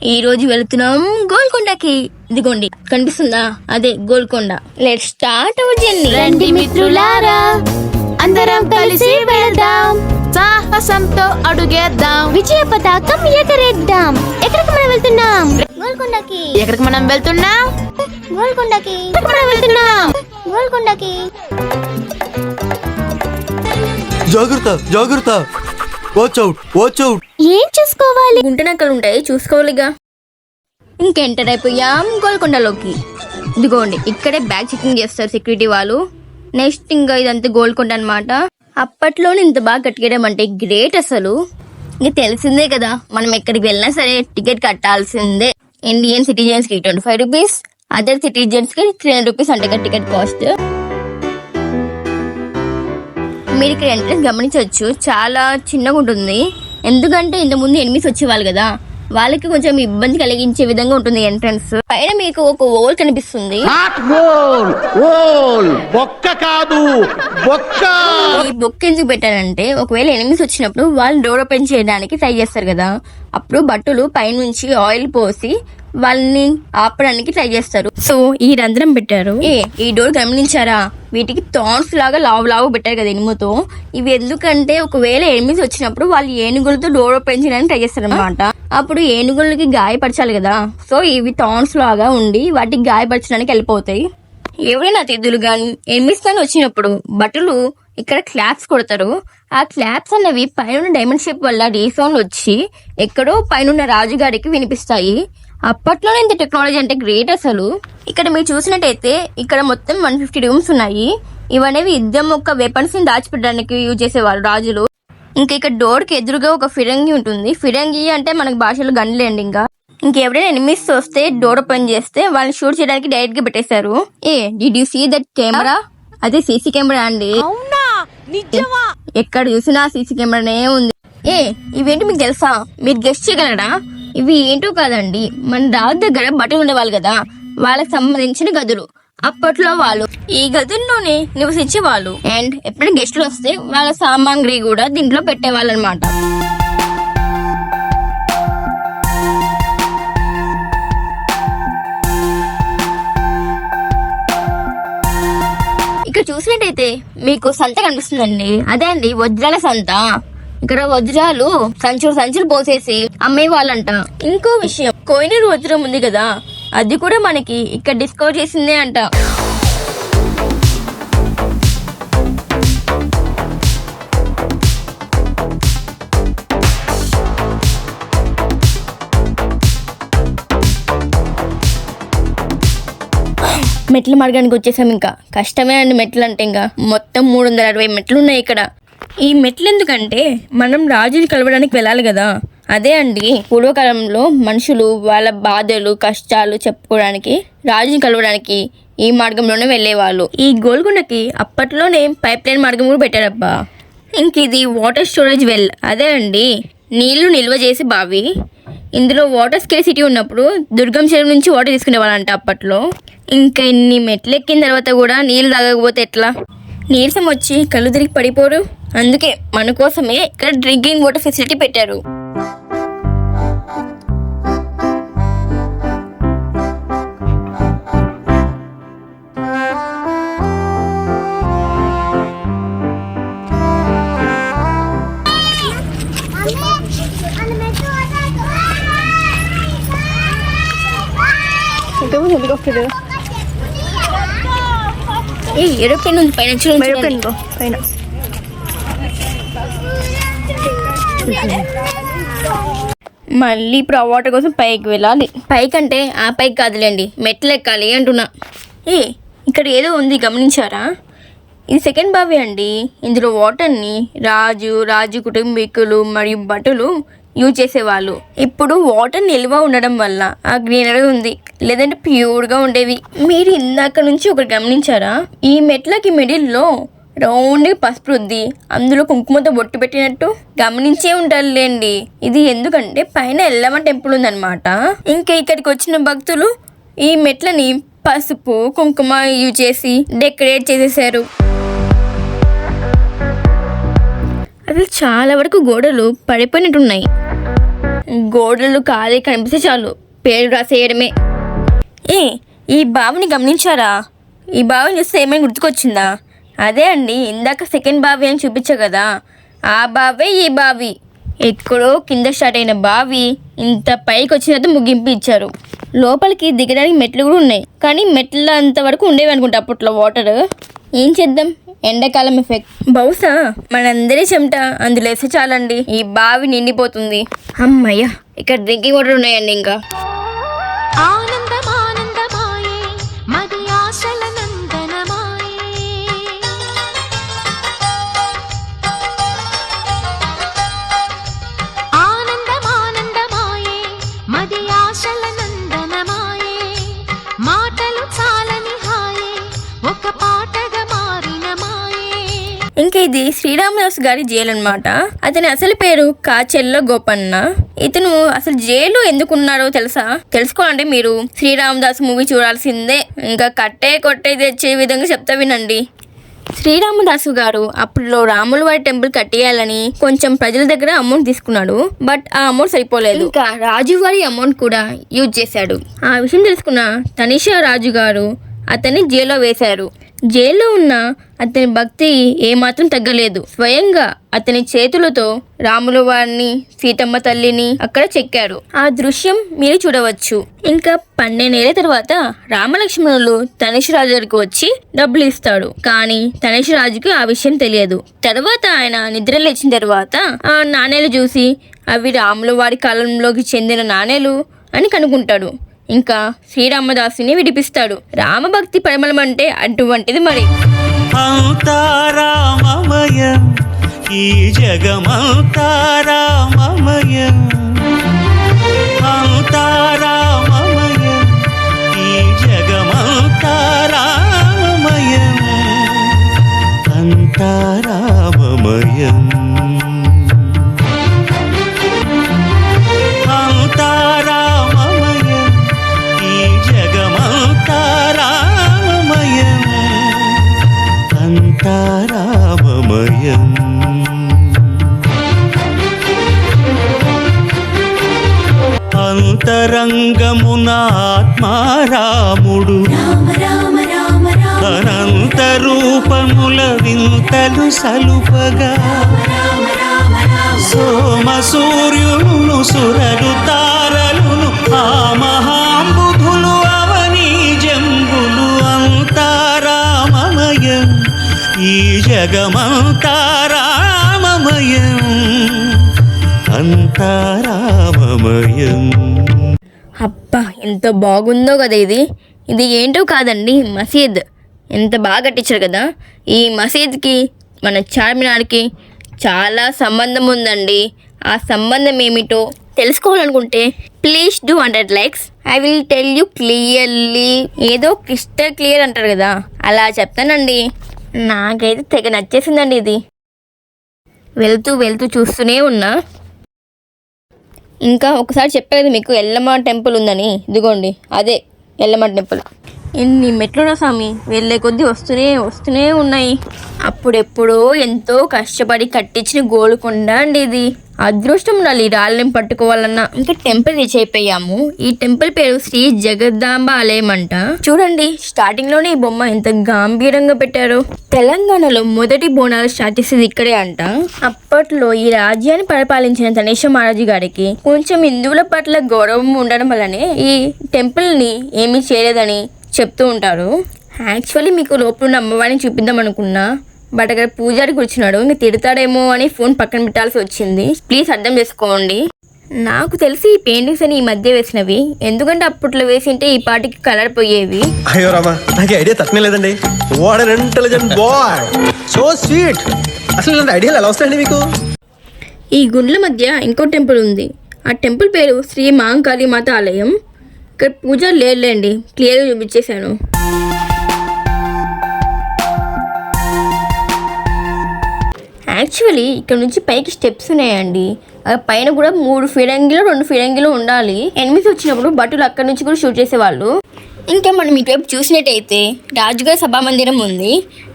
ఈ రోజు వెళుతున్నాం గోల్కొండకి. ఇదిగోండి కనిపిస్తుందా, అదే Golconda. Let's start our journey. రండి మిత్రులారా, అందరం కలిసి వెళ్దాం, సాహసంతో అడుగేద్దాం, విజయ పతాకం ఎగరేద్దాం. ఎక్కడికి మనం వెళ్తున్నాం? గోల్కొండకి. ఎక్కడికి మనం వెళ్తున్నాం? గోల్కొండకి. ఎక్కడికి మనం వెళ్తున్నాం? గోల్కొండకి. జాగ్రత్త జాగ్రత్త, వాచ్ అవుట్ వాచ్ అవుట్. ఏం చూసుకోవాలి? గుంటనక్కలు ఉంటాయి, చూసుకోవాలిగా. ఇంకెంటర్ అయిపోయాం గోల్కొండలోకి. ఇదిగోండి ఇక్కడే బ్యాగ్ చెకింగ్ చేస్తారు సెక్యూరిటీ వాళ్ళు. నెక్స్ట్ ఇంకా ఇదంతా గోల్కొండ అన్నమాట. అప్పట్లోనే ఇంత బాగా కట్టేయడం అంటే గ్రేట్ అసలు. ఇంక తెలిసిందే కదా, మనం ఎక్కడికి వెళ్ళినా సరే టికెట్ కట్టాల్సిందే. ఇండియన్ సిటిజన్స్ కి 25 రూపీస్, అదర్ సిటిజన్స్ కి 300 రూపీస్ అంటే టికెట్ కాస్ట్. మీరు ఇక్కడ ఎంట్రెన్స్ గమనించవచ్చు, చాలా చిన్నగా ఉంటుంది. ఎందుకంటే ఇంత ముందు ఎనిమిస్ వచ్చేవాళ్ళు కదా, వాళ్ళకి కొంచెం ఇబ్బంది కలిగించే విధంగా ఉంటుంది ఎంట్రన్స్. పైన మీకు ఒక ఓల్ కనిపిస్తుంది. ఈ బొక్క ఎందుకు పెట్టారంటే, ఒకవేళ ఎనిమిస్ వచ్చినప్పుడు వాళ్ళు డోర్ ఓపెన్ చేయడానికి ట్రై చేస్తారు కదా, అప్పుడు బట్టలు పైనుంచి ఆయిల్ పోసి వాళ్ళని ఆపడానికి ట్రై చేస్తారు. సో ఈ రంధ్రం పెట్టారు. ఈ డోర్ గమనించారా? వీటికి థాన్స్ లాగా లావు పెట్టారు కదా ఎనుముతో. ఇవి ఎందుకంటే ఒకవేళ ఎనిమిది వచ్చినప్పుడు వాళ్ళు ఏనుగులతో డోర్ ఓపెన్ చేయడానికి ట్రై చేస్తారు అనమాట. అప్పుడు ఏనుగులకి గాయపరచాలి కదా, సో ఇవి థాన్స్ లాగా ఉండి వాటికి గాయపరచడానికి వెళ్ళిపోతాయి. ఎవరైనా అతిథులు గాని ఎనిమిస్ గాని వచ్చినప్పుడు బట్టలు ఇక్కడ క్లాప్స్ కొడతారు. ఆ క్లాప్స్ అన్నవి పైన డైమండ్ షేప్ వల్ల రీసౌండ్ వచ్చి ఎక్కడో పైన రాజుగారికి వినిపిస్తాయి. అప్పట్లోనే ఇంత టెక్నాలజీ అంటే గ్రేట్ అసలు. ఇక్కడ మీరు చూసినట్టయితే ఇక్కడ మొత్తం 150 రూమ్స్ ఉన్నాయి. ఇవనేవి యుద్ధం యొక్క వెపన్స్ ని దాచిపెట్టడానికి యూజ్ చేసేవారు రాజులు. ఇంకా ఇక్కడ డోర్ కి ఎదురుగా ఒక ఫిరంగి ఉంటుంది. ఫిరంగి అంటే మనకి భాషలో గన్లేండి. ఇంకా ఇంకెవరైనా ఎనిమిస్ వస్తే డోర్ ఓపెన్ చేస్తే వాళ్ళని షూట్ చేయడానికి డైరెక్ట్ గా పెట్టేశారు. Did you see that camera? అదే సీసీ కెమెరా అండి. ఎక్కడ చూసినా సీసీ కెమెరానే ఉంది. ఇవేంటి మీకు తెలుసా? మీరు గెస్ట్ చేయగలరా? ఇవి ఏంటో కాదండి, మన రాజు దగ్గర బట్టలు ఉండేవాళ్ళు కదా, వాళ్ళకి సంబంధించిన గదులు. అప్పట్లో వాళ్ళు ఈ గదుల్లోనే నివసించే వాళ్ళు. అండ్ ఎప్పుడైనా గెస్టులు వస్తే వాళ్ళ సామాగ్రి కూడా దీంట్లో పెట్టేవాళ్ళు అనమాట. ఇక్కడ చూసినట్టయితే మీకు సంత కనిపిస్తుందండి. అదే అండి వజ్రాల సంత. ఇక్కడ వజ్రాలు సంచులు పోసేసి అమ్మే వాళ్ళంట. ఇంకో విషయం, కోహినూర్ వజ్రం ఉంది కదా, అది కూడా మనకి ఇక్కడ డిస్కవర్ చేసిందే అంట. మెట్ల మార్గానికి వచ్చేసాం. ఇంకా కష్టమే అండి మెట్లు అంటే. ఇంకా మొత్తం 360 మెట్లు ఉన్నాయి ఇక్కడ. ఈ మెట్లు ఎందుకంటే మనం రాజుని కలవడానికి వెళ్ళాలి కదా, అదే అండి పూర్వకాలంలో మనుషులు వాళ్ళ బాధలు కష్టాలు చెప్పుకోవడానికి రాజుని కలవడానికి ఈ మార్గంలోనే వెళ్ళేవాళ్ళు. ఈ గోల్కొండకి అప్పట్లోనే పైప్ లైన్ మార్గం కూడా పెట్టారబ్బా. ఇంక ఇది వాటర్ స్టోరేజ్ వెల్, అదే అండి నీళ్లు నిల్వ చేసే బావి. ఇందులో వాటర్ స్కేర్సిటీ ఉన్నప్పుడు దుర్గం చెరువు నుంచి వాటర్ తీసుకునే వాళ్ళంట అప్పట్లో. ఇంకా ఇన్ని మెట్లు ఎక్కిన తర్వాత కూడా నీళ్ళు తాగకపోతే ఎట్లా? నీరసం వచ్చి కళ్ళు తిరిగి పడిపోరు. అందుకే మన కోసమే ఇక్కడ డ్రింకింగ్ వాటర్ ఫెసిలిటీ పెట్టారు. ఏరోప్లేన్ ఉంది పైన. మళ్ళీ ఇప్పుడు ఆ వాటర్ కోసం పైకి వెళ్ళాలి. పైకంటే ఆ పైకి కాదులేండి, మెట్లు ఎక్కాలి అంటున్నా. ఇక్కడ ఏదో ఉంది గమనించారా? ఇది సెకండ్ బావి అండి. ఇందులో వాటర్ని రాజు కుటుంబీకులు మరియు భటులు యూజ్ చేసేవాళ్ళు. ఇప్పుడు వాటర్ నిల్వ ఉండడం వల్ల ఆ గ్రీనరీ ఉంది, లేదంటే ప్యూర్గా ఉండేవి. మీరు ఇందాక నుంచి ఒకటి గమనించారా? ఈ మెట్లకి మిడిల్లో రౌండ్ పసుపు రుద్ది అందులో కుంకుమతో బొట్టు పెట్టినట్టు గమనించే ఉంటారులేండి. ఇది ఎందుకంటే పైన ఎల్లమ్మ టెంపుల్ ఉందన్నమాట. ఇంకా ఇక్కడికి వచ్చిన భక్తులు ఈ మెట్లని పసుపు కుంకుమ యూజ్ చేసి డెకరేట్ చేసేసారు. అసలు చాలా వరకు గోడలు పడిపోయినట్టున్నాయి. గోడలు ఖాళీ కనిపిస్తే చాలు పేరు రాసేయడమే. ఈ బావిని గమనించారా? ఈ బావిని చూస్తే ఏమైనా గుర్తుకొచ్చిందా? అదే అండి, ఇందాక సెకండ్ బావి అని చూపించా కదా, ఆ బావే ఈ బావి. ఎక్కడో కింద స్టార్ట్ అయిన బావి ఇంత పైకి వచ్చినంత ముగింపు ఇచ్చారు. లోపలికి దిగడానికి మెట్లు కూడా ఉన్నాయి, కానీ మెట్ల అంతవరకు ఉండేవి అనుకుంటా అప్పట్లో వాటర్. ఏం చేద్దాం, ఎండాకాలం ఎఫెక్ట్. బహుశా మనందరి చెమట అందులో వేస్తే చాలండి ఈ బావి నిండిపోతుంది. అమ్మయ్య, ఇక్కడ డ్రింకింగ్ వాటర్ ఉన్నాయండి. ఇంకా ఆనందమానందమాయే మది ఆశల నందనమాయే. ఆనందమానందమాయే మది ఆశల నందనమాయే. మాటలు చాలని హాయే ఒక పాటగా మారిన మాయే. ఇంకా ఇది శ్రీరామదాస్ గారి జైలు అనమాట. అతని అసలు పేరు కాచెల్ల గోపన్న. ఇతను అసలు జైలు ఎందుకున్నారో తెలుసుకోవాలంటే మీరు శ్రీరామదాస్ మూవీ చూడాల్సిందే. ఇంకా కట్టే కొట్టే తెచ్చే విధంగా చెప్తా వినండి. శ్రీరామదాసు గారు అప్పుడులో రాముల వారి టెంపుల్ కట్టేయాలని కొంచెం ప్రజల దగ్గర అమౌంట్ తీసుకున్నాడు. బట్ ఆ అమౌంట్ సరిపోలేదు. ఇంకా రాజు వారి అమౌంట్ కూడా యూజ్ చేశాడు. ఆ విషయం తెలుసుకున్న తనిషా రాజు గారు అతన్ని జైల్లో వేశారు. జైల్లో ఉన్న అతని భక్తి ఏమాత్రం తగ్గలేదు. స్వయంగా అతని చేతులతో రాముల వారిని, సీతమ్మ తల్లిని అక్కడ చెక్కారు. ఆ దృశ్యం మీరు చూడవచ్చు. ఇంకా 12 ఏళ్ల తర్వాత రామలక్ష్మణులు తనిషరాజు దగ్గరికి వచ్చి డబ్బులు ఇస్తాడు. కానీ తనిషరాజుకి ఆ విషయం తెలియదు. తర్వాత ఆయన నిద్ర లేచిన తర్వాత ఆ నాణేలు చూసి అవి రాముల వారి కాలంలోకి చెందిన నాణేలు అని కనుక్కుంటాడు. ఇంకా శ్రీరామదాసుని విడిపిస్తాడు. రామభక్తి పరిమళం అంటే అటువంటిది మరి. అంతారామమయం ఈ జగమంతారామమయం. అంతారామమయం ఈ జగమంతారామమయం. అంతారామమయం. అంతారామమయం ఈ జగమంతారామమయం. అంతారామమయం. అంతరంగమున ఆత్మారాముడు అనంత రూపముల వింతలు సలుపగా. సోమ సూర్యులను సురలు తారలును ఆ మహాంబుధులు అవనీ జంబులు. అంతారామమయం ఈ జగమంతారామమయం. అంతారామమయం. అబ్బా, ఎంత బాగుందో కదా ఇది. ఇది ఏంటో కాదండి, మసీద్. ఎంత బాగా కట్టించారు కదా. ఈ మసీద్కి మన చార్మినార్కి చాలా సంబంధం ఉందండి. ఆ సంబంధం ఏమిటో తెలుసుకోవాలనుకుంటే please do 100 likes. I will tell you clearly. ఏదో క్రిస్టల్ క్లియర్ అంటారు కదా, అలా చెప్తానండి. నాకైతే తెగ నచ్చేసిందండి ఇది. వెళ్తూ వెళ్తూ చూస్తూనే ఉన్నా. ఇంకా ఒకసారి చెప్పా కదా మీకు ఎల్లమ్మ టెంపుల్ ఉందని. ఇదిగోండి అదే ఎల్లమ్మ టెంపుల్. ఎన్ని మెట్లున్నా స్వామి, వెళ్ళే కొద్దీ వస్తూనే ఉన్నాయి. అప్పుడెప్పుడో ఎంతో కష్టపడి కట్టించిన గోల్కొండ అండి ఇది. అదృష్టం ఉండాలి రాళ్ళని పట్టుకోవాలన్నా. ఇంకా టెంపుల్ రీచ్ అయిపోయాము. ఈ టెంపుల్ పేరు శ్రీ జగదాంబ ఆలయం అంట. చూడండి, స్టార్టింగ్ లోనే ఈ బొమ్మ ఎంత గంభీరంగా పెట్టారు. తెలంగాణలో మొదటి బోనాలు స్టార్ట్ చేసేది ఇక్కడే అంట. అప్పట్లో ఈ రాజ్యాన్ని పరిపాలించిన తనిష మహారాజు గారికి కొంచెం హిందువుల పట్ల గౌరవం ఉండడం వల్లనే ఈ టెంపుల్ ని ఏమీ చేయలేదని చెప్తూ ఉంటారు. యాక్చువల్లీ మీకు లోపల ఉన్న అమ్మవారిని చూపిద్దాం అనుకున్నా, బట్ అక్కడ పూజారి కూర్చున్నాడు. ఇంకా తిడతాడేమో అని ఫోన్ పక్కన పెట్టాల్సి వచ్చింది. ప్లీజ్ అర్థం చేసుకోండి. నాకు తెలిసి ఈ పెయింటింగ్స్ అని ఈ మధ్య వేసినవి, ఎందుకంటే అప్పట్లో వేసింటే ఈ పాటికి కలర్ పోయేవి. అయ్యో రామా, నాకు ఐడియా తట్టలేదండి. What an intelligent boy, so sweet. అసలు ఇలాంటి ఐడియాలు ఎలా వస్తాయండి మీకు? ఈ గుండ్ల మధ్య ఇంకో టెంపుల్ ఉంది. ఆ టెంపుల్ పేరు శ్రీ మహంకాళి మాత ఆలయం. ఇక్కడ పూజలు లేదులేండి, క్లియర్గా చూపించేశాను. యాక్చువల్లీ ఇక్కడ నుంచి పైకి స్టెప్స్ ఉన్నాయండి. పైన కూడా 3 ఫిరంగిలు 2 ఫిరంగిలు ఉండాలి. ఎనిమిది వచ్చినప్పుడు బట్టలు అక్కడి నుంచి కూడా షూట్ చేసేవాళ్ళు. ఇంకా మనం ఇటువైపు చూసినట్టయితే రాజుగారి సభా మందిరం ఉంది.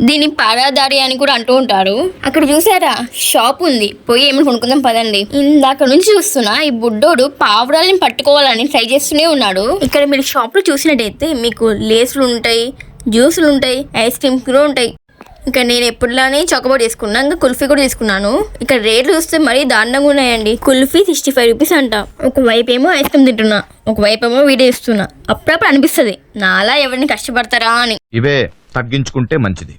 దీన్ని పారాదారి అని కూడా అంటూ ఉంటారు. అక్కడ చూసారా షాప్ ఉంది, పోయి ఏమైనా కొనుక్కుందాం పదండి. ఇందాక నుంచి చూస్తున్నా ఈ బుడ్డోడు పావురాలని పట్టుకోవాలని ట్రై చేస్తూనే ఉన్నాడు. ఇక్కడ మీరు షాప్ లో చూసినట్టయితే మీకు లేసులు ఉంటాయి, జ్యూసులు ఉంటాయి, ఐస్ క్రీమ్స్ కూడా ఉంటాయి. ఇంకా నేను ఎప్పుడులానే చాకోబార్ తీసుకున్నా, ఇంకా కుల్ఫీ కూడా తీసుకున్నాను. ఇక్కడ రేట్లు చూస్తే మరీ దారుణంగా ఉన్నాయండి. కుల్ఫీ 65 రూపీస్ అంట. ఒకవైపు ఏమో ఐస్ క్రీమ్ తింటున్నా, ఒకవైపు ఏమో వీడియో ఇస్తున్నా. అప్పుడప్పుడు అనిపిస్తుంది నాలా ఎవరిని కష్టపడతారా అని. ఇవే తగ్గించుకుంటే మంచిది.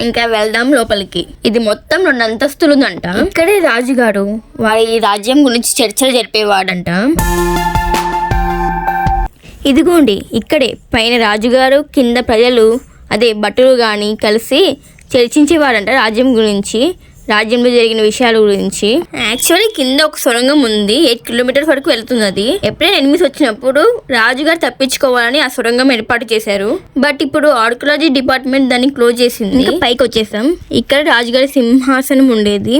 ఇంకా వెళ్దాం లోపలికి. ఇది మొత్తం 2 అంతస్తులు ఉందంట. ఇక్కడే రాజుగారు వారి రాజ్యం గురించి చర్చలు జరిపేవాడంట. ఇదిగోండి ఇక్కడే పైన రాజుగారు, కింద ప్రజలు అదే భటులు కానీ కలిసి చర్చించేవాడంట రాజ్యం గురించి, రాజ్యంలో జరిగిన విషయాల గురించి. యాక్చువల్లీ కింద ఒక సొరంగం ఉంది, 8 కిలోమీటర్స్ వరకు వెళ్తుంది. అది ఎప్పుడైనా ఎనిమిస్ వచ్చినప్పుడు రాజుగారు తప్పించుకోవాలని ఆ సొరంగం ఏర్పాటు చేశారు. బట్ ఇప్పుడు ఆర్కియాలజీ డిపార్ట్మెంట్ దాన్ని క్లోజ్ చేసింది. ఇంకా పైకి వచ్చేసాం. ఇక్కడ రాజుగారి సింహాసనం ఉండేది.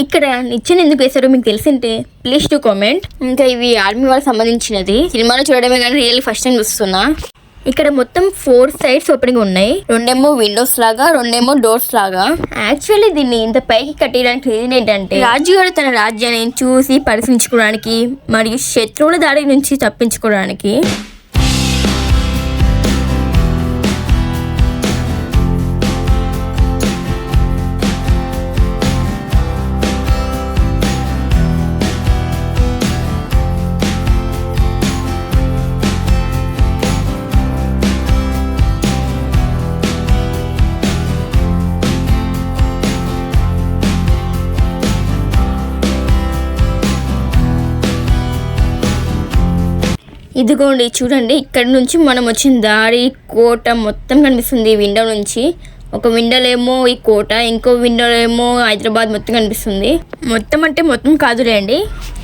ఇక్కడ నిచ్చెన ఎందుకు వేశారో మీకు తెలిసింటే ప్లీజ్ టు కామెంట్. ఇంకా ఇవి ఆర్మీ వాళ్ళకి సంబంధించినది. సినిమాలో చూడడమే కానీ రియల్ ఫస్ట్ టైం చూస్తున్నా. ఇక్కడ మొత్తం 4 సైడ్స్ ఓపెనింగ్ ఉన్నాయి. 2 విండోస్ లాగా, 2 డోర్స్ లాగా. యాక్చువల్లీ దీన్ని ఇంత పైకి కట్టడానికి రీజన్ ఏంటంటే రాజుగారు తన రాజ్యాన్ని చూసి పరిశీలించుకోవడానికి మరియు శత్రువుల దాడి నుంచి తప్పించుకోవడానికి. ఇదిగోండి చూడండి, ఇక్కడ నుంచి మనం వచ్చిన దారి, కోట మొత్తం కనిపిస్తుంది ఈ విండో నుంచి. ఒక విండోలో ఏమో ఈ కోట, ఇంకో విండోలో ఏమో హైదరాబాద్ మొత్తం కనిపిస్తుంది. మొత్తం అంటే మొత్తం కాదులేండి,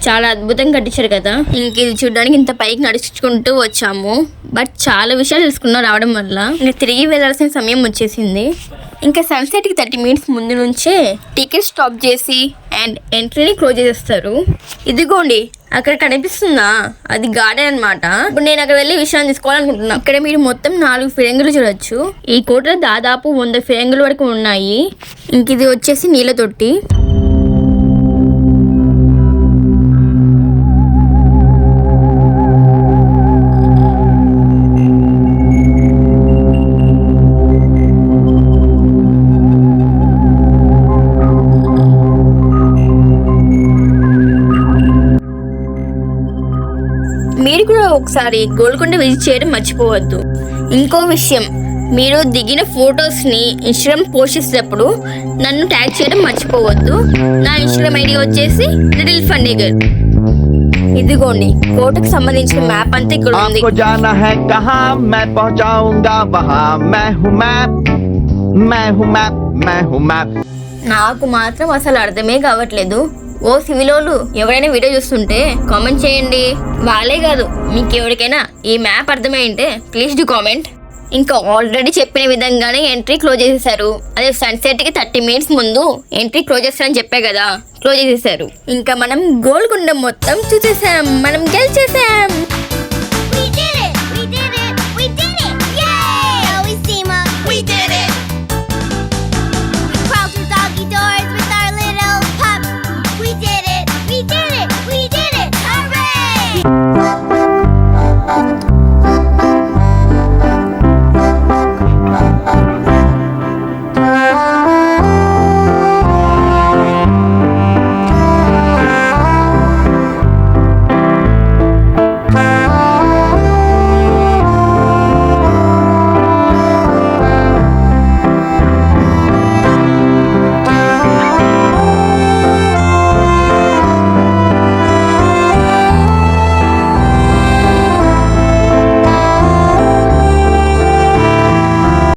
చాలా అద్భుతంగా కట్టించారు కదా. ఇంక ఇది చూడడానికి ఇంత పైకి నడుచుకుంటూ వచ్చాము. బట్ చాలా విషయాలు తెలుసుకున్నాం రావడం వల్ల. ఇంకా తిరిగి వెళ్ళాల్సిన సమయం వచ్చేసింది. ఇంకా సన్సెట్కి 30 మినిట్స్ ముందు నుంచే టికెట్ స్టాప్ చేసి అండ్ ఎంట్రీని క్లోజ్ చేసేస్తారు. ఇదిగోండి అక్కడ కనిపిస్తుందా, అది గార్డెన్ అన్నమాట. ఇప్పుడు నేను అక్కడ వెళ్ళి విషయాన్ని తీసుకోవాలనుకుంటున్నా. ఇక్కడ మీరు మొత్తం 4 ఫిరంగులు చూడొచ్చు. ఈ కోటలో దాదాపు 100 ఫిరంగుల వరకు ఉన్నాయి. ఇంక ఇది వచ్చేసి నీళ్ళ తొట్టి. మీరు కూడా ఒకసారి గోల్కొండ విజిట్ చేయడం మర్చిపోవద్దు. ఇంకో విషయం, మీరు దిగిన ఫొటోస్ని ఇన్స్టాగ్రామ్ పోస్ట్ చేసేటప్పుడు నన్ను ట్యాగ్ చేయడం మర్చిపోవద్దు. నా ఇన్స్టాగ్రామ్ ఐడి వచ్చేసి లిటిల్ ఫన్నీ గర్ల్. ఇదిగోండి కోటకు సంబంధించిన మ్యాప్ అంతా ఇక్కడ ఉంది. आपको जाना है कहाँ मैं पहुँचाऊंगा वहाँ मैं हूँ मैप मैं हूँ मैप मैं हूँ मैप. నాకు మాత్రం అసలు అర్థమే కావట్లేదు. ఓ సివిలోలు ఎవరైనా వీడియో చూస్తుంటే కామెంట్ చేయండి. వాళ్ళే కాదు మీకు ఎవరికైనా ఈ మ్యాప్ అర్థమైంటే ప్లీజ్ డూ కామెంట్. ఇంకా ఆల్రెడీ చెప్పిన విధంగానే ఎంట్రీ క్లోజ్ చేసేసారు. అదే సన్సెట్కి 30 మినిట్స్ ముందు ఎంట్రీ క్లోజ్ చేస్తారని చెప్పే కదా, క్లోజ్ చేసేసారు. ఇంకా మనం గోల్కొండ మొత్తం చూసేసాం, మనం గెలిచేసాం.